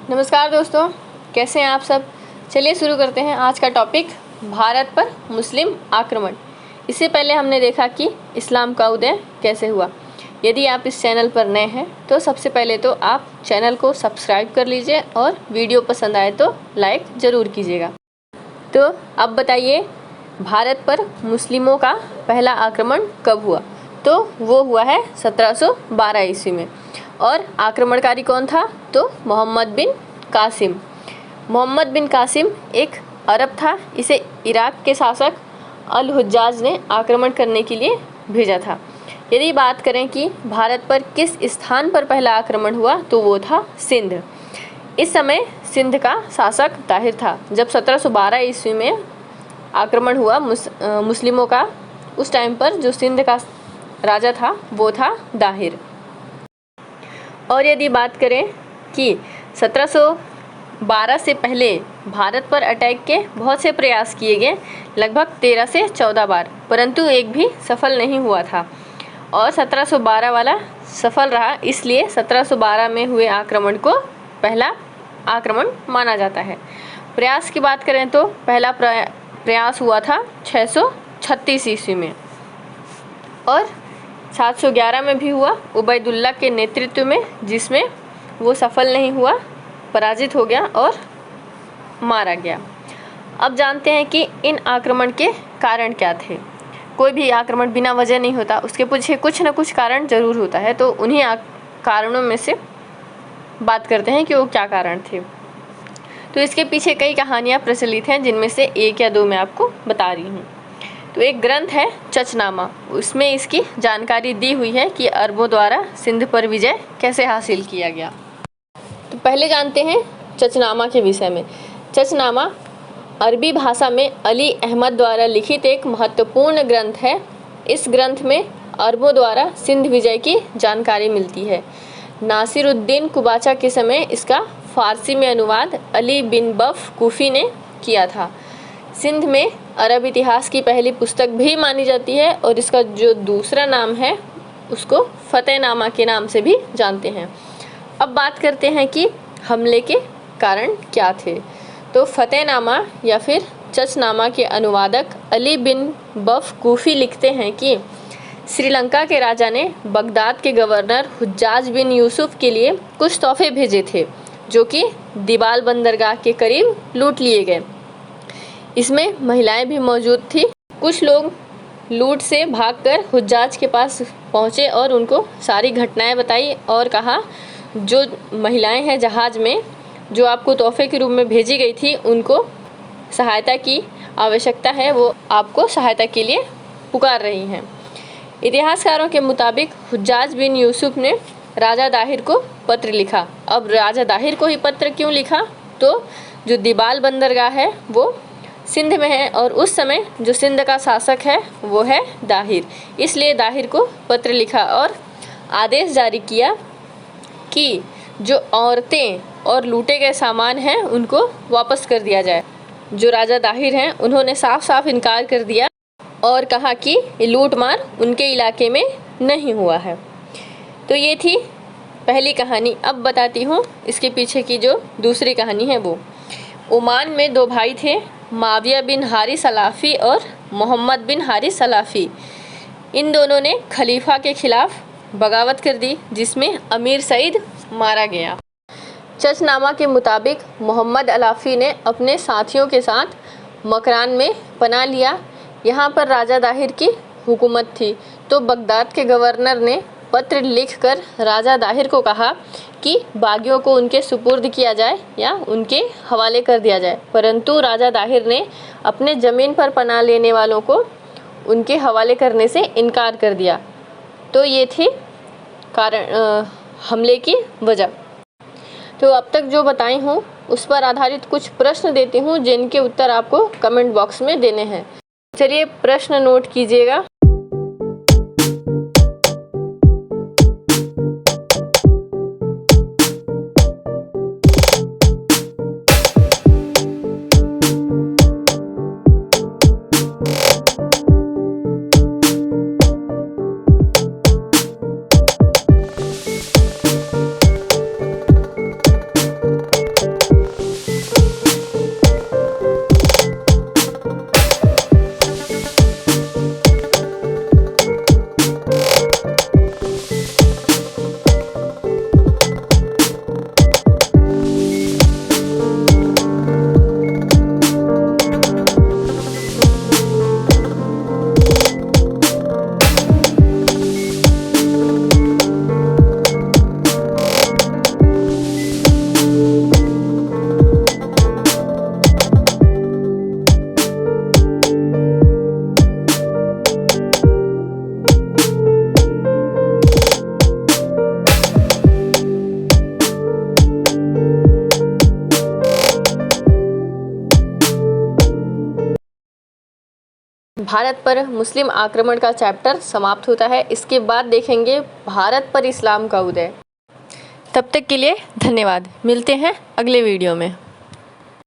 नमस्कार दोस्तों, कैसे हैं आप सब। चलिए शुरू करते हैं आज का टॉपिक, भारत पर मुस्लिम आक्रमण। इससे पहले हमने देखा कि इस्लाम का उदय कैसे हुआ। यदि आप इस चैनल पर नए हैं तो सबसे पहले तो आप चैनल को सब्सक्राइब कर लीजिए और वीडियो पसंद आए तो लाइक ज़रूर कीजिएगा। तो अब बताइए, भारत पर मुस्लिमों का पहला आक्रमण कब हुआ। तो वो हुआ है 1712 ईस्वी में। और आक्रमणकारी कौन था? तो मोहम्मद बिन कासिम। मोहम्मद बिन कासिम एक अरब था। इसे इराक के शासक अल हुज्जाज ने आक्रमण करने के लिए भेजा था। यदि बात करें कि भारत पर किस स्थान पर पहला आक्रमण हुआ, तो वो था सिंध। इस समय सिंध का शासक दाहिर था। जब 1712 ईस्वी में आक्रमण हुआ मुस्लिमों का, उस टाइम पर जो सिंध का राजा था वो था दाहिर। और यदि बात करें कि 1712 से पहले भारत पर अटैक के बहुत से प्रयास किए गए, लगभग 13 से 14 बार, परंतु एक भी सफल नहीं हुआ था। और 1712 वाला सफल रहा, इसलिए 1712 में हुए आक्रमण को पहला आक्रमण माना जाता है। प्रयास की बात करें तो पहला प्रयास हुआ था 636 ईस्वी में और 711 में भी हुआ उबैदुल्ला के नेतृत्व में, जिसमें वो सफल नहीं हुआ, पराजित हो गया और मारा गया। अब जानते हैं कि इन आक्रमण के कारण क्या थे। कोई भी आक्रमण बिना वजह नहीं होता, उसके पीछे कुछ न कुछ कारण जरूर होता है। तो उन्हीं कारणों में से बात करते हैं कि वो क्या कारण थे। तो इसके पीछे कई कहानियाँ प्रचलित हैं, जिनमें से एक या दो मैं आपको बता रही हूँ। तो एक ग्रंथ है चचनामा, उसमें इसकी जानकारी दी हुई है कि अरबों द्वारा सिंध पर विजय कैसे हासिल किया गया। तो पहले जानते हैं चचनामा के विषय में। चचनामा अरबी भाषा में अली अहमद द्वारा लिखित एक महत्वपूर्ण ग्रंथ है। इस ग्रंथ में अरबों द्वारा सिंध विजय की जानकारी मिलती है। नासिरुद्दीन कुबाचा के समय इसका फारसी में अनुवाद अली बिन बफ कूफी ने किया था। सिंध में अरब इतिहास की पहली पुस्तक भी मानी जाती है और इसका जो दूसरा नाम है उसको फतेहनामा के नाम से भी जानते हैं। अब बात करते हैं कि हमले के कारण क्या थे। तो फतेहनामा या फिर चचनामा के अनुवादक अली बिन बफ कूफी लिखते हैं कि श्रीलंका के राजा ने बगदाद के गवर्नर हुज्जाज बिन यूसुफ के लिए कुछ तोहफे भेजे थे, जो कि दिबाल बंदरगाह के करीब लूट लिए गए। इसमें महिलाएं भी मौजूद थी। कुछ लोग लूट से भागकर हुज्जाज के पास पहुंचे और उनको सारी घटनाएं बताई और कहा, जो महिलाएं हैं जहाज़ में, जो आपको तोहफे के रूप में भेजी गई थी, उनको सहायता की आवश्यकता है, वो आपको सहायता के लिए पुकार रही हैं। इतिहासकारों के मुताबिक हुज्जाज बिन यूसुफ ने राजा दाहिर को पत्र लिखा। अब राजा दाहिर को ही पत्र क्यों लिखा? तो जो दिबाल बंदरगाह है वो सिंध में है और उस समय जो सिंध का शासक है वो है दाहिर, इसलिए दाहिर को पत्र लिखा और आदेश जारी किया कि जो औरतें और लूटे गए सामान हैं उनको वापस कर दिया जाए। जो राजा दाहिर हैं उन्होंने साफ साफ इनकार कर दिया और कहा कि लूट मार उनके इलाके में नहीं हुआ है। तो ये थी पहली कहानी। अब बताती हूँ इसके पीछे की जो दूसरी कहानी है वो। ओमान में दो भाई थे, माविया बिन हारिस सलाफ़ी और मोहम्मद बिन हारिस सलाफ़ी। इन दोनों ने खलीफा के खिलाफ बगावत कर दी, जिसमें अमीर सईद मारा गया। चचनामा के मुताबिक मोहम्मद अलाफ़ी ने अपने साथियों के साथ मकरान में पनाह लिया। यहाँ पर राजा दाहिर की हुकूमत थी। तो बगदाद के गवर्नर ने पत्र लिखकर राजा दाहिर को कहा कि बागियों को उनके सुपुर्द किया जाए या उनके हवाले कर दिया जाए, परंतु राजा दाहिर ने अपने ज़मीन पर पनाह लेने वालों को उनके हवाले करने से इनकार कर दिया। तो ये थी कारण हमले की वजह। तो अब तक जो बताई हूँ उस पर आधारित कुछ प्रश्न देती हूँ, जिनके उत्तर आपको कमेंट बॉक्स में देने हैं। चलिए प्रश्न नोट कीजिएगा। भारत पर मुस्लिम आक्रमण का चैप्टर समाप्त होता है। इसके बाद देखेंगे भारत पर इस्लाम का उदय। तब तक के लिए धन्यवाद। मिलते हैं अगले वीडियो में।